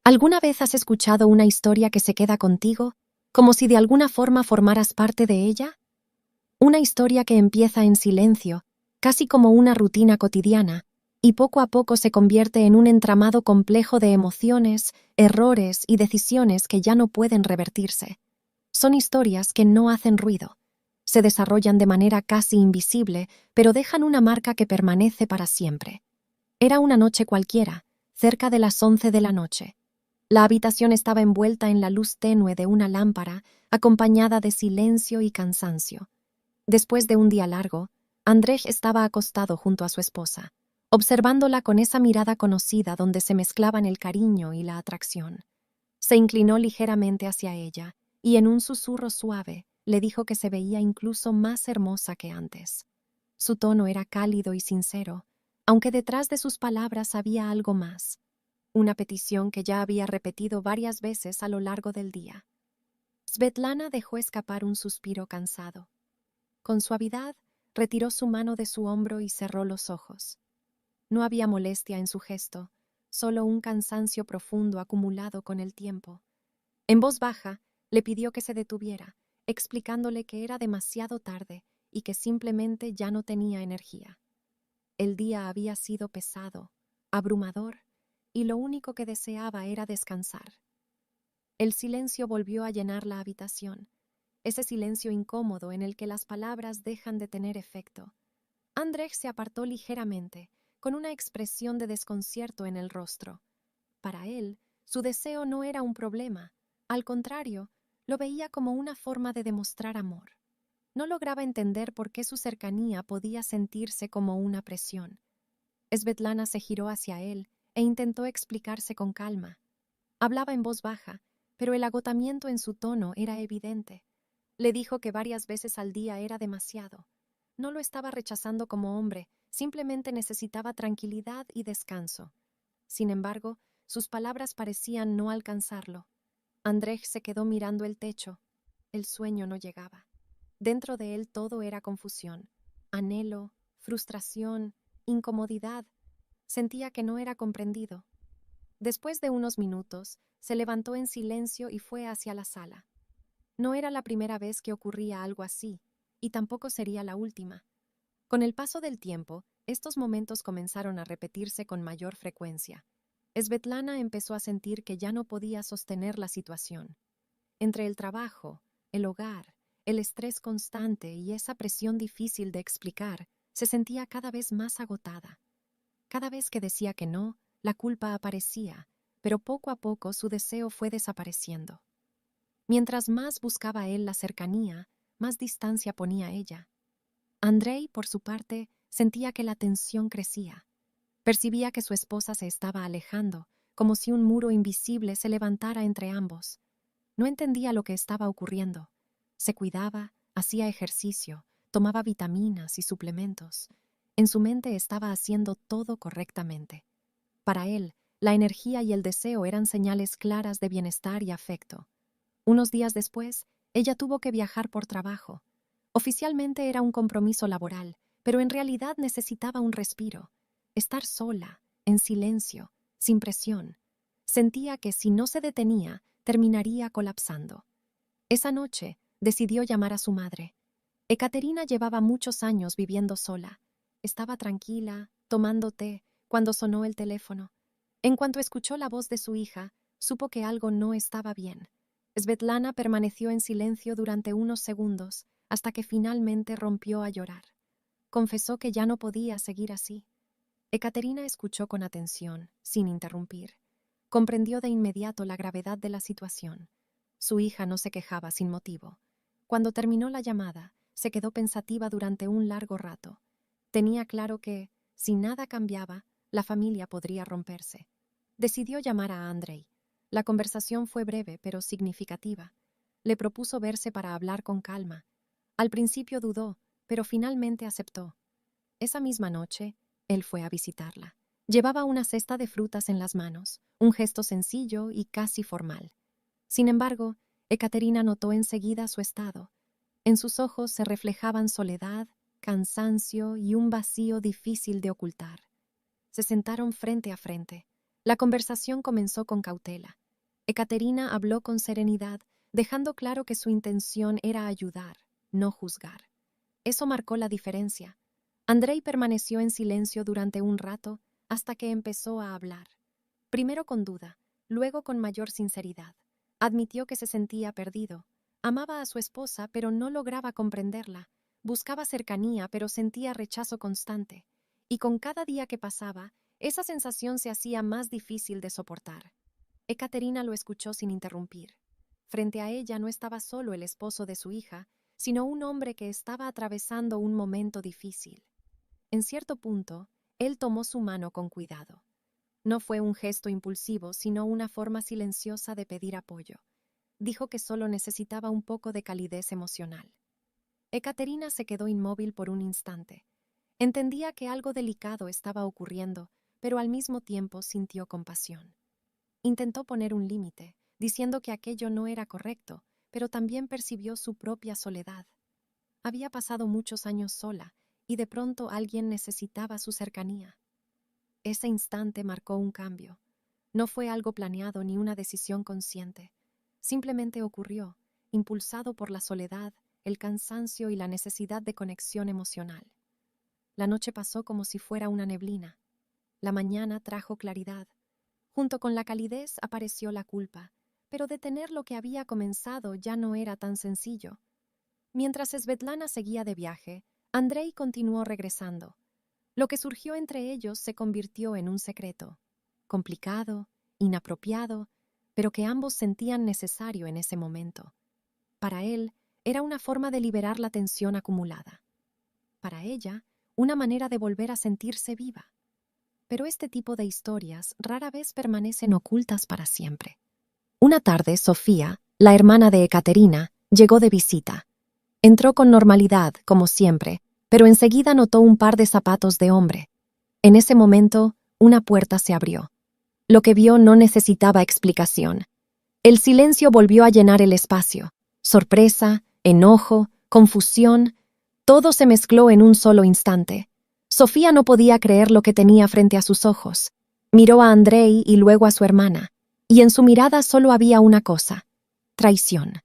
¿Alguna vez has escuchado una historia que se queda contigo, como si de alguna forma formaras parte de ella? Una historia que empieza en silencio, casi como una rutina cotidiana, y poco a poco se convierte en un entramado complejo de emociones, errores y decisiones que ya no pueden revertirse. Son historias que no hacen ruido. Se desarrollan de manera casi invisible, pero dejan una marca que permanece para siempre. Era una noche cualquiera, cerca de las 11 de la noche. La habitación estaba envuelta en la luz tenue de una lámpara, acompañada de silencio y cansancio. Después de un día largo, Andrzej estaba acostado junto a su esposa, observándola con esa mirada conocida donde se mezclaban el cariño y la atracción. Se inclinó ligeramente hacia ella y en un susurro suave le dijo que se veía incluso más hermosa que antes. Su tono era cálido y sincero, aunque detrás de sus palabras había algo más, una petición que ya había repetido varias veces a lo largo del día. Svetlana dejó escapar un suspiro cansado. Con suavidad, retiró su mano de su hombro y cerró los ojos. No había molestia en su gesto, solo un cansancio profundo acumulado con el tiempo. En voz baja, le pidió que se detuviera, explicándole que era demasiado tarde y que simplemente ya no tenía energía. El día había sido pesado, abrumador, y lo único que deseaba era descansar. El silencio volvió a llenar la habitación, ese silencio incómodo en el que las palabras dejan de tener efecto. Andrzej se apartó ligeramente, con una expresión de desconcierto en el rostro. Para él, su deseo no era un problema, al contrario, lo veía como una forma de demostrar amor. No lograba entender por qué su cercanía podía sentirse como una presión. Svetlana se giró hacia él e intentó explicarse con calma. Hablaba en voz baja, pero el agotamiento en su tono era evidente. Le dijo que varias veces al día era demasiado. No lo estaba rechazando como hombre, simplemente necesitaba tranquilidad y descanso. Sin embargo, sus palabras parecían no alcanzarlo. Andrzej se quedó mirando el techo. El sueño no llegaba. Dentro de él todo era confusión, anhelo, frustración, incomodidad. Sentía que no era comprendido. Después de unos minutos, se levantó en silencio y fue hacia la sala. No era la primera vez que ocurría algo así, y tampoco sería la última. Con el paso del tiempo, estos momentos comenzaron a repetirse con mayor frecuencia. Svetlana empezó a sentir que ya no podía sostener la situación. Entre el trabajo, el hogar, el estrés constante y esa presión difícil de explicar, se sentía cada vez más agotada. Cada vez que decía que no, la culpa aparecía, pero poco a poco su deseo fue desapareciendo. Mientras más buscaba él la cercanía, más distancia ponía ella. Andrei, por su parte, sentía que la tensión crecía. Percibía que su esposa se estaba alejando, como si un muro invisible se levantara entre ambos. No entendía lo que estaba ocurriendo. Se cuidaba, hacía ejercicio, tomaba vitaminas y suplementos. En su mente estaba haciendo todo correctamente. Para él, la energía y el deseo eran señales claras de bienestar y afecto. Unos días después, ella tuvo que viajar por trabajo. Oficialmente era un compromiso laboral, pero en realidad necesitaba un respiro. Estar sola, en silencio, sin presión. Sentía que si no se detenía, terminaría colapsando. Esa noche, decidió llamar a su madre. Ekaterina llevaba muchos años viviendo sola. Estaba tranquila, tomando té, cuando sonó el teléfono. En cuanto escuchó la voz de su hija, supo que algo no estaba bien. Svetlana permaneció en silencio durante unos segundos, hasta que finalmente rompió a llorar. Confesó que ya no podía seguir así. Ekaterina escuchó con atención, sin interrumpir. Comprendió de inmediato la gravedad de la situación. Su hija no se quejaba sin motivo. Cuando terminó la llamada, se quedó pensativa durante un largo rato. Tenía claro que, si nada cambiaba, la familia podría romperse. Decidió llamar a Andrei. La conversación fue breve pero significativa. Le propuso verse para hablar con calma. Al principio dudó, pero finalmente aceptó. Esa misma noche, él fue a visitarla. Llevaba una cesta de frutas en las manos, un gesto sencillo y casi formal. Sin embargo, Ekaterina notó enseguida su estado. En sus ojos se reflejaban soledad, cansancio y un vacío difícil de ocultar. Se sentaron frente a frente. La conversación comenzó con cautela. Ekaterina habló con serenidad, dejando claro que su intención era ayudar, no juzgar. Eso marcó la diferencia. Andrei permaneció en silencio durante un rato hasta que empezó a hablar. Primero con duda, luego con mayor sinceridad. Admitió que se sentía perdido. Amaba a su esposa, pero no lograba comprenderla. Buscaba cercanía, pero sentía rechazo constante. Y con cada día que pasaba, esa sensación se hacía más difícil de soportar. Ekaterina lo escuchó sin interrumpir. Frente a ella no estaba solo el esposo de su hija, sino un hombre que estaba atravesando un momento difícil. En cierto punto, él tomó su mano con cuidado. No fue un gesto impulsivo, sino una forma silenciosa de pedir apoyo. Dijo que solo necesitaba un poco de calidez emocional. Ekaterina se quedó inmóvil por un instante. Entendía que algo delicado estaba ocurriendo, pero al mismo tiempo sintió compasión. Intentó poner un límite, diciendo que aquello no era correcto, pero también percibió su propia soledad. Había pasado muchos años sola, y de pronto alguien necesitaba su cercanía. Ese instante marcó un cambio. No fue algo planeado ni una decisión consciente. Simplemente ocurrió, impulsado por la soledad, el cansancio y la necesidad de conexión emocional. La noche pasó como si fuera una neblina. La mañana trajo claridad. Junto con la calidez apareció la culpa, pero detener lo que había comenzado ya no era tan sencillo. Mientras Svetlana seguía de viaje, Andrei continuó regresando. Lo que surgió entre ellos se convirtió en un secreto, complicado, inapropiado, pero que ambos sentían necesario en ese momento. Para él, era una forma de liberar la tensión acumulada. Para ella, una manera de volver a sentirse viva. Pero este tipo de historias rara vez permanecen ocultas para siempre. Una tarde, Sofía, la hermana de Ekaterina, llegó de visita. Entró con normalidad, como siempre, pero enseguida notó un par de zapatos de hombre. En ese momento, una puerta se abrió. Lo que vio no necesitaba explicación. El silencio volvió a llenar el espacio. Sorpresa, enojo, confusión, todo se mezcló en un solo instante. Sofía no podía creer lo que tenía frente a sus ojos. Miró a Andrei y luego a su hermana, y en su mirada solo había una cosa: traición.